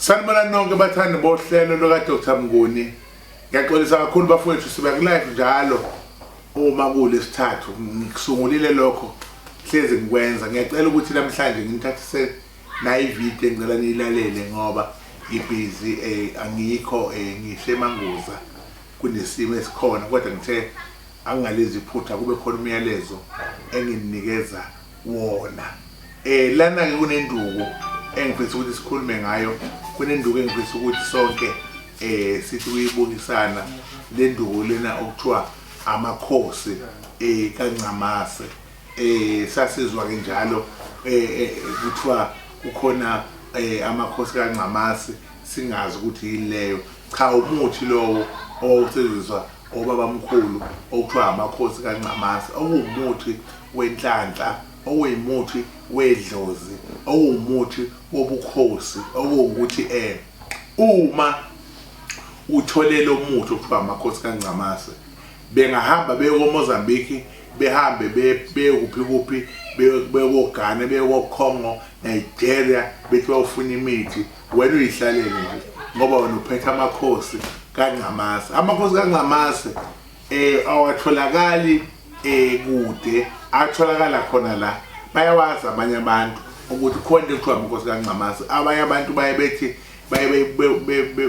Sanibona nonke bathandi bohlelo loka Dr. Mnguni. Ngiyaxolisa kakhulu bafowethu siba ku live njalo uma kulesithathu ngikusungulile lokho hleze ngikwenza. Ngiyacela ukuthi namhlanje ngithathise na ivideo engicela niyilalele ngoba ngibusy angikho ngisemanguza kunesimo esikhona kodwa ngithe angalezi iphutha kube khona umyalezo enginikeza wona. Lana ke kunenduku engifisa ukuthi sikhulume ngayo. Kunenduku engifisa ukuthi sonke sithi kuyibongisana lenduku lena okuthiwa amakhosi kaNcamase. Sasizwa ke njalo kuthiwa kukhona amakhosi kaNcamase singazi ukuthi yileyo. Cha, umuthi lowo owusebenziswa obabamkhulu okuthiwa amakhosi kaNcamase okuwumuthi wenhlanhla, okuyimuthi wedlozi, okuwumuthi wobukhosi, okuwukuthi uma uthole lo muthi okuthiwa amakhosi kaNcamase bengahamba beye koMozambique, behambe beyekuphi beyoGhana, beyoKongo, Nigeria, bethi bayofuna imithi, wena uyihlalele nje ngoba wena uphethe amakhosi kaNcamase. Amakhosi kaNcamase awatholakali kude, atholakala khona la. Bayawazi abanye abantu ukuthi khona into ekuthiwa amakhosi kaNcamase. Abanye abantu bayebethi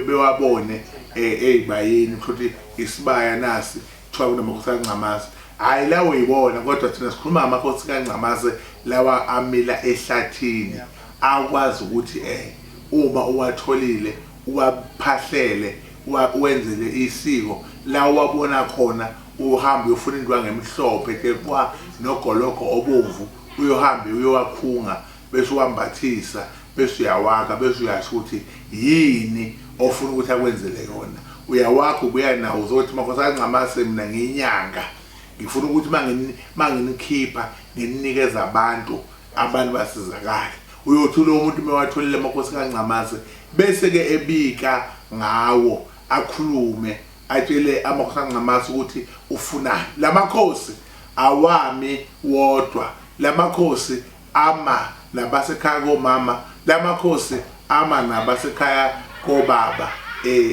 bewabone ezibayeni ukuthi isibaya nasi kuthiwa kunamakhosi kaNcamase. Hayi lawo yibona kodwa thina sikhuluma amakhosi kaNcamase lawa amila ehlathini, akwazi ukuthi uma uwatholile uwaphahlele wenzele isiko la wabona khona, uhambe uyofuna indwangu emhlophe ke kwa nogoloko obomvu, uyohambe uyowakhunga bese uwambathisa bese uyawaka bese uyasho ukuthi yini ofuna ukuthi akwenzele yona. Uyawaka ubuya nawo uzothi amakhosi kaNcamase mina ngiyinyanga, ngifuna ukuthi manginikhipha ngininikeza abantu basizakala. Uyothi lo muntu mewatholile amakhosi kaNcamase bese ke ebika ngawo, akhulume atshele amakhosi kaNcamase ukuthi ufuna. Lamakhosi awami wodwa, lamakhosi ama nabasekhaya komama, lamakhosi ama nabasekhaya kobaba.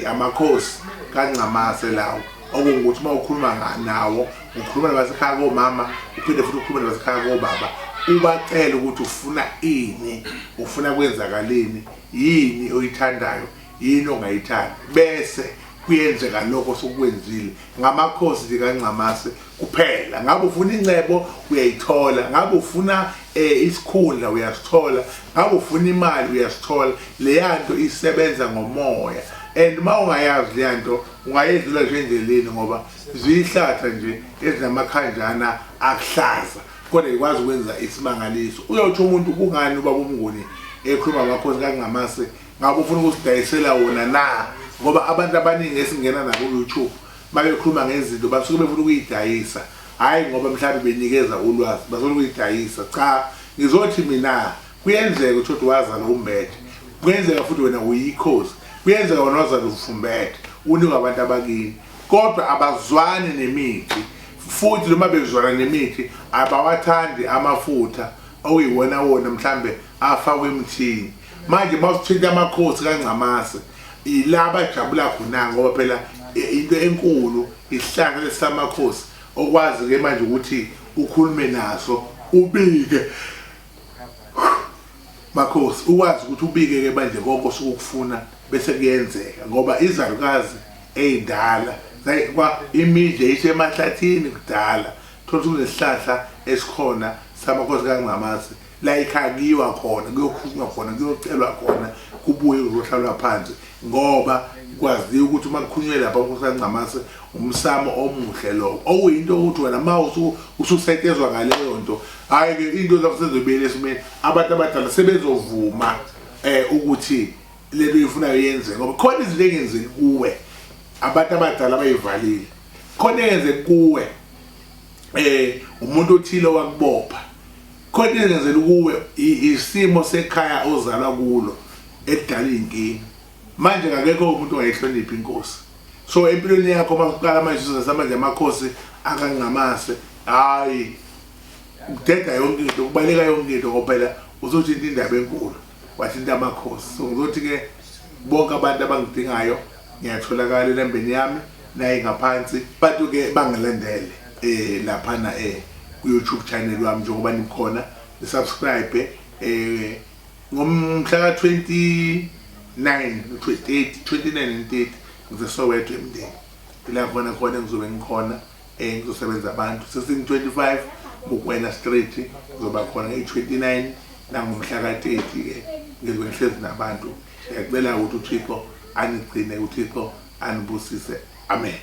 Amakhosi kaNcamase lawo okungukuthi mawukhuluma nawo ukhuluma nabasekhaya komama, uphinde futhi ukhuluma nabasekhaya kobaba, ubacela ukuthi ufuna ini, ufuna kwenzakaleni, yini oyithandayo, yini ongayithandi, bese kuyenzeka lokho sokwenzile ngamakhosi kaNcamase kuphela. Ngabe ufuna incebo uyayithola, ngabe ufuna isikhundla uyasithola, ngabe ufuna imali uyasithola. Leyanto isebenza ngomoya, and uma ungayazi leyanto ungayedlula nje endleleni ngoba ziyihlatha nje ezinamakhanjana akuhlaza kodwa ikwazi ukwenza isimangaliso. Uyothi umuntu kungani ubaba uMnguni ekhuluma amakhosi kaNcamase, ngabe ufuna ukusidayisela wona na? Ngoba abantu abaningi esingena nabo ku-YouTube babekhuluma ngezinto basuke befuna ukuyidayisa, hayi ngoba mhlawumbe benikeza ulwazi basuke ukuyidayisa. Cha, ngizothi mina kuyenzeka ukuthi wazana umbethe, kuyenzeka futhi wena uyikhosi, kuyenzeka wena wazana ufumbethe unika abantu abakini kodwa abazwani nemithi. Futhi noma bezwana nemithi abawathandi amafutha okuyiwona wona mhlambe afakwe emthini. Manje mawusithinta amakhosi kaNcamase ilaba jabula khona ngoba phela into enkulu isihlanga lesamakhosi okwazi ke manje ukuthi ukhulume naso, ubike makhosi, ukwazi ukuthi ubike ke manje konke osukufuna bese kuyenzeka ngoba izalukazi ezindala kwa imidle isemahlathini kudala. Thola kunesihlahla esikhona samakhosi kaNcamase la ikhakiwa khona, kuyokhulunywa khona, kuyocelwa khona, kubuye kuzohlalwa phansi ngoba kwazi ukuthi uma kukhulunywe lapha amakhosi kaNcamase umsamo omuhle lo okuyinto ukuthi wena ma ususetshezwa ngaleyo nto, hayi ke into zakusezobele esimeni abantu abadala sebezovuma ukuthi lento ifunayo yenze ngoba khona izinto engenzeki kuwe abantu abadala bayivalile, khona engenzeki kuwe umuntu othile wakubopha, khona engenzeki kuwe isimo sekhaya ozalwa kulo edala inkinga. Manje akekho umuntu ongayihlonipha inkosi. So empilweni yakho masuqala manje usamanje amakhosi akaNcamase, hayi udeda yonke into, kubaleka yonke into ngoba phela uzothi indaba enkulu wathinta amakhosi. So ngizothi ke bonke abantu abangidingayo ngiyatholakala elembeni yami naye ngaphansi bantu ke bangilandele laphana ku YouTube channel wami njengoba nikhona subscribe ngomhla ka 29 and 30 ngizoSoweto emndeni la khona ngizobe ngikhona ngizosebenza abantu sesingi 25 bukwena street ngizoba khona nge 29 nangomhla ka 30 ke ngizobe ngihlezi nabantu ngiyacela ukuthi uThixo anigcine uThixo anibusise amen.